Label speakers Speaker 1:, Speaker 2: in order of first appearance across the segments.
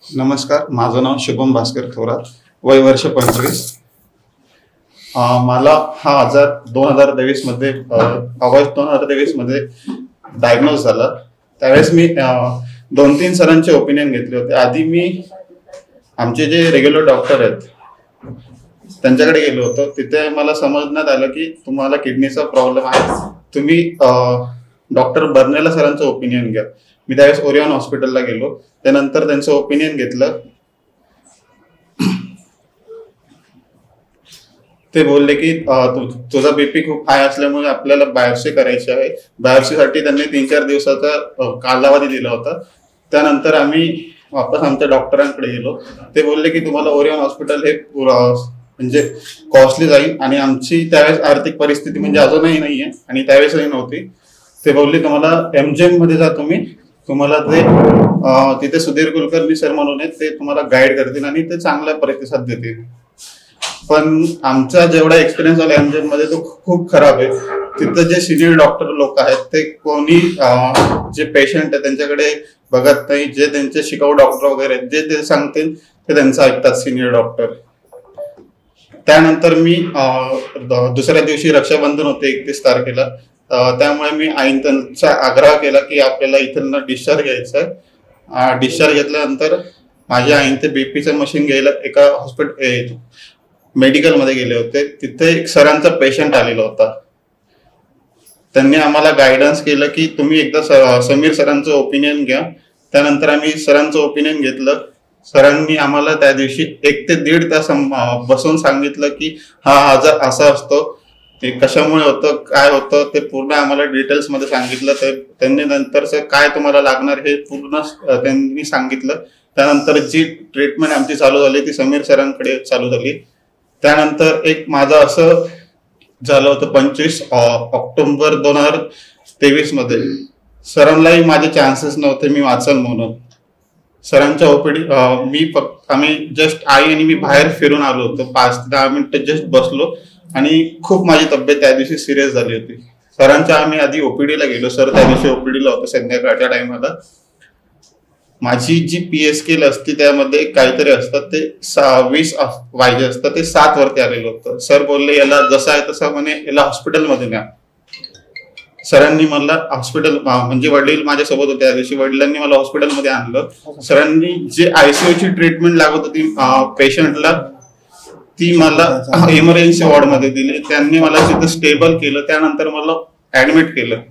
Speaker 1: नमस्कार, माझं नाव शुभम भास्कर थोरात, वय वर्ष 25. मला हा आजार 2023 मध्ये ऑगस्ट 2023 मध्ये डायग्नोज झाला. त्यावेळेस मी 2-3 सरांचे ओपिनियन घेतले होते. आधी मी आमचे जे रेग्युलर डॉक्टर आहेत त्यांच्याकडे गेलो होतो. तिथे मला समजण्यात आलं की तुम्हाला किडनीचा प्रॉब्लेम आहे, तुम्ही डॉक्टर बर्नेला सरांचं ओपिनियन घ्या. मी त्यावेळेस ओरियन हॉस्पिटलला गेलो. त्यानंतर त्यांचं ओपिनियन घेतलं. ते बोलले की तुझा बीपी खूप हाय असल्यामुळे आपल्याला बायोप्सी करायची आहे. बायोप्सीसाठी त्यांनी 3-4 दिवसाचा कालावधी दिला होता. त्यानंतर आम्ही वापस आमच्या डॉक्टरांकडे गेलो. ते बोलले की तुम्हाला ओरियन हॉस्पिटल हे म्हणजे कॉस्टली जाईल आणि आमची त्यावेळेस आर्थिक परिस्थिती म्हणजे अजूनही नाहीये आणि त्यावेळेसही नव्हती. ते बोलले तुम्हाला MGM मध्ये जा तुम्हाला ते तिथे सुधीर कुलकर्णी सर म्हणून आहेत, ते तुम्हाला गाईड करतील आणि ते चांगला प्रतिसाद देतील. पण आमचा जेवढा एक्सपिरियन्स आला MGM मध्ये तो खूप खराब आहे. तिथं जे सिनियर डॉक्टर लोक आहेत ते कोणी जे पेशंट आहे त्यांच्याकडे बघत नाही. जे त्यांचे शिकाऊ डॉक्टर वगैरे जे ते सांगतील ते त्यांचं ऐकतात सिनियर डॉक्टर. त्यानंतर मी दुसऱ्या दिवशी रक्षाबंधन होते 31 तारखेला. त्यामुळे मी आईंचा आग्रह केला की आपल्याला इथं डिस्चार्ज घ्यायचा आहे. डिस्चार्ज घेतल्यानंतर माझ्या आईन ते बीपीचं मशीन घ्यायला एका हॉस्पिटल मेडिकलमध्ये गेले होते. तिथे एक सरांचा पेशंट आलेला होता. त्यांनी आम्हाला गायडन्स केलं की तुम्ही एकदा समीर सरांचं ओपिनियन घ्या. त्यानंतर आम्ही सरांचं ओपिनियन घेतलं. सरांनी आम्हाला त्या दिवशी 1 ते 1.5 तास बसून सांगितलं की हा आजार असा असतो, ते कशामुळे होतं, काय होतं, ते पूर्ण आम्हाला डिटेल्स मध्ये सांगितलं. त्यांनी नंतरचं काय तुम्हाला लागणार हे पूर्ण त्यांनी सांगितलं. त्यानंतर जी ट्रीटमेंट आमची चालू झाली ती समीर सरांकडे चालू झाली. त्यानंतर एक माझं असं झालं होतं 25 ऑक्टोबर 2023 मध्ये. सरांनाही माझे चान्सेस नव्हते मी वाचन म्हणून. सरांच्या ओपीडी आम्ही जस्ट आई आणि मी बाहेर फिरून आलो होतो. 5 ते 10 मिनिटं जस्ट बसलो आणि खूप माझी तब्येत त्या दिवशी सिरियस झाली होती. सरांच्या आम्ही आधी ओपीडीला गेलो. सर त्या दिवशी ओपीडीला होतं संध्याकाळच्या टाइमला. माझी जी PSK असते त्यामध्ये काहीतरी असतात ते 20 वायजे असतात, ते 7 वरती आलेलं होतं. सर बोलले याला जसं आहे तसं म्हणे याला हॉस्पिटलमध्ये न्या. सरांनी मला हॉस्पिटल म्हणजे वडील माझ्यासोबत होते त्या दिवशी. वडिलांनी मला हॉस्पिटलमध्ये आणलं. सरांनी जे ICU ची ट्रीटमेंट लागत होती पेशंटला ती मला इमर्जन्सी वॉर्डमध्ये दिली. त्यांनी मला तिथं स्टेबल केलं. त्यानंतर मला ऍडमिट केलं.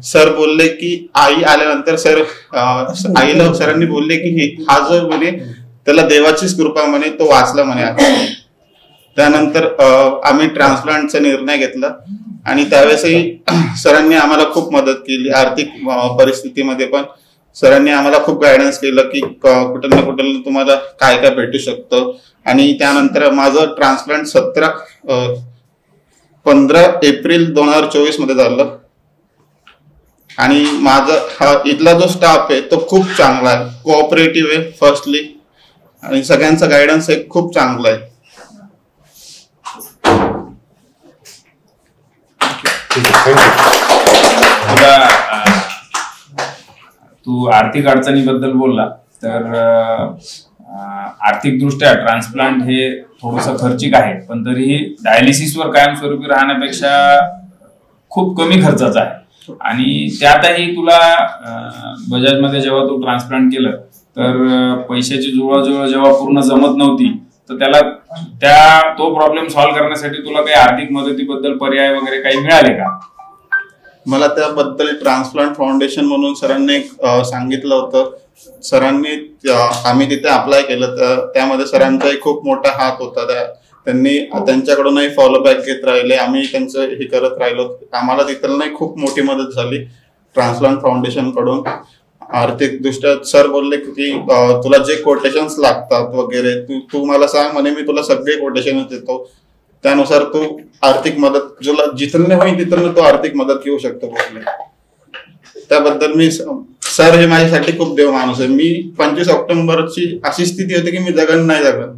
Speaker 1: सर बोलले की आई आल्यानंतर आईला सरांनी बोलले की हा जो म्हणे त्याला देवाचीच कृपा म्हणे, तो वाचला म्हणे. त्यानंतर आम्ही ट्रान्सप्लांटचा निर्णय घेतला आणि त्यावेळेसही सरांनी आम्हाला खूप मदत केली. आर्थिक परिस्थितीमध्ये पण सरांनी आम्हाला खूप गायडन्स केलं की कुठं ना कुठं तुम्हाला काय काय भेटू शकतं. आणि त्यानंतर माझं ट्रान्सप्लांट 15 एप्रिल 2024 मध्ये झालं. आणि माझा इथला जो स्टाफ आहे तो खूप चांगला आहे, कोऑपरेटिव्ह आहे फर्स्टली, आणि सगळ्यांचा गायडन्स आहे खूप चांगला आहे.
Speaker 2: तू आर्थिक अडचणीबद्दल बोलला तर आर्थिक दृष्ट्या ट्रान्सप्लांट हे थोडंसं खर्चिक आहे, पण तरीही डायलिसिसवर कायमस्वरूपी राहण्यापेक्षा खूप कमी खर्चाचा आहे. आणि त्यातही तुला बजाजमध्ये जेव्हा तू ट्रान्सप्लांट केलं तर पैशाची जुळवाजुळव जेव्हा पूर्ण जमत नव्हती तर तो प्रॉब्लेम सॉल्व्ह करण्यासाठी तुला काही आर्थिक मदतीबद्दल पर्याय वगैरे काही मिळाले का?
Speaker 1: मला त्याबद्दल ट्रान्सप्लांट फाउंडेशन म्हणून सरांनी सांगितलं होतं. सरांनी आम्ही तिथे अप्लाय केलं. त्यामध्ये सरांचाही खूप मोठा हात होता. त्यांनी त्यांच्याकडूनही फॉलोबॅक घेत राहिले. आम्ही त्यांचं हे करत राहिलो. आम्हाला तिथं नाही खूप मोठी मदत झाली ट्रान्सप्लांट फाउंडेशन कडून आर्थिक दृष्ट्या. सर बोलले की तुला जे कोटेशन्स लागतात वगैरे तू मला सांग म्हणे, मी तुला सगळे कोटेशन देतो. त्यानुसार तू आर्थिक मदत तुला जिथं होईल तिथं तो आर्थिक मदत घेऊ शकतो बोलले. त्याबद्दल मी सर हे माझ्यासाठी खूप देव माणूस आहे. मी 25 ऑक्टोबरची अशी स्थिती होती की मी जगन नाही जगत.